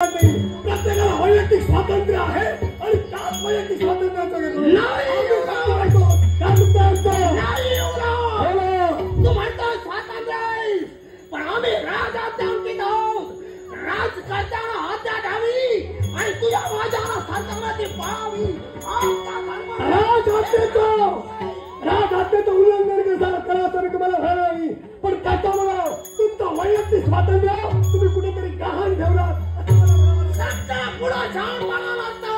प्रत्येकाला वैयक्तिक स्वातंत्र्य आहे आणि त्याच वैयक्तिक स्वातंत्र्याचा तू म्हणतो स्वातंत्र्य आहे, पण आम्ही राजआज्ञांकित आहोत. राजकर्त्याला आज्ञा द्यावी आणि तुझ्या माझ्या सरकारने पाहावी. राजआज्ञेचं उल्लंघन करायचं मी तुम्हाला म्हणत नाही, पण त्याच्यामुळे तुमचं वैयक्तिक स्वातंत्र्य तुम्ही कुठेतरी गहाण ठेवला. सत्य पुढे छान बनायला लागतो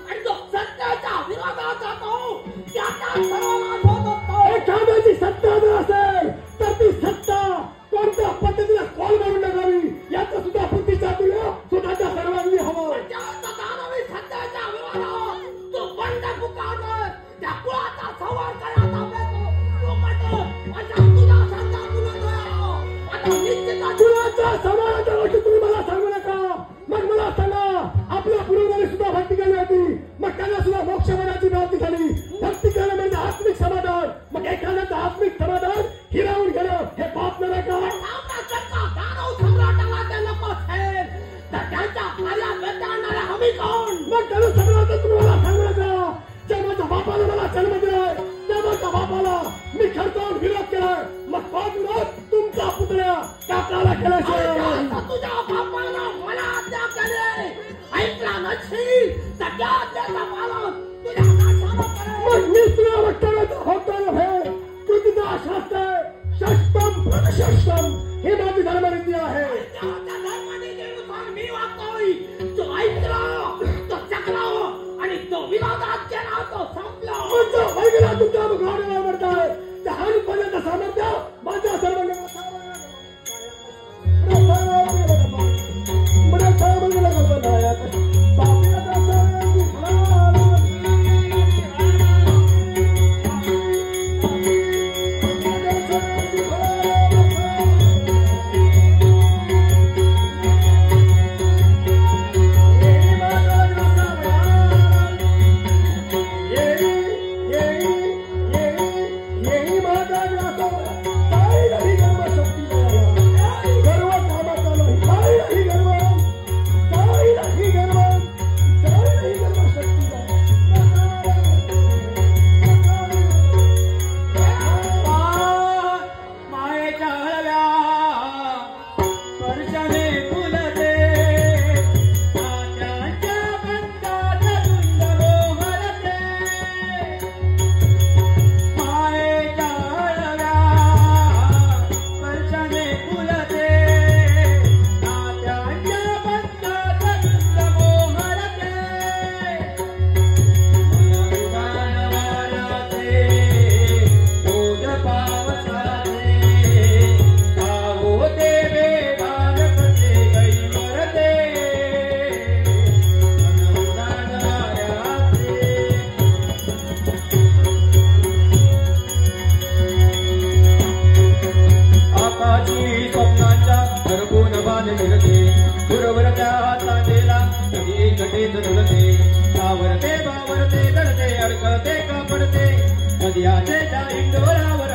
आणि जो सत्याच्या विरोधात जातो त्याचा सर्वनाश होत असतो. एखाद्याची सत्ता जर असेल तर ती सत्ता कोणत्या पद्धतीने कॉल करून टाकावी याचा सुद्धा बुद्धिचातुर्य स्वतःच्या सर्वांनी हवं. सत्याच्या विरोधात तो बंड पुकारतोय, त्या कुळाचा संवार करायचा कुळाच्या संवाराच्या गोष्टी तुम्ही मला सांगू नका. मग मला सांगा, आपल्या पूर्वजांनी सुद्धा भक्ती केली होती, मग त्यांना सुद्धा मोक्ष मिळण्याची प्राप्ती झाली. भक्ती केलं म्हणजे आत्मिक समाधान. मग एखाद्याचं आत्मिक समाधान हिरावून घेणं हे पाप नाही का? सम्राटाला ते नको असेल तर त्यांच्या कार्यात व्यत्यय आणणारे हमी कोण? मग त्यांना सम्राट तुम्ही मला सांगू नका. ज्या माझ्या बापाला मला जन्म दिलाय त्या माझ्या बापाला मी खर्चावून विरोध केलाय, मग पाच विरोध तुमचा पुतळ्या काकाला केल्याशिवाय. तुझ्या बापाला मला आज्ञा केली, ऐकला नसेल तर त्या आज्ञेचा पालन तुझ्या नाशाला करेल. मग मी तुला वक्तव्याचा होताना भेट कृतीचा शास्त्र षष्टम प्रतिष्ठम ही माझी धर्मनीती आहे. त्या धर्मनीतीनुसार मी वागतोय. तो ऐकला तो चकला आणि तो विरोधात केला तो संपला. म्हणजे वैगला तुमच्या मुखावर आवडताय त्या हानीपणाचं सामर्थ्य माझ्या सर्वांना बावरते दडते अडकते कापडते नद्याचे इंडोरावर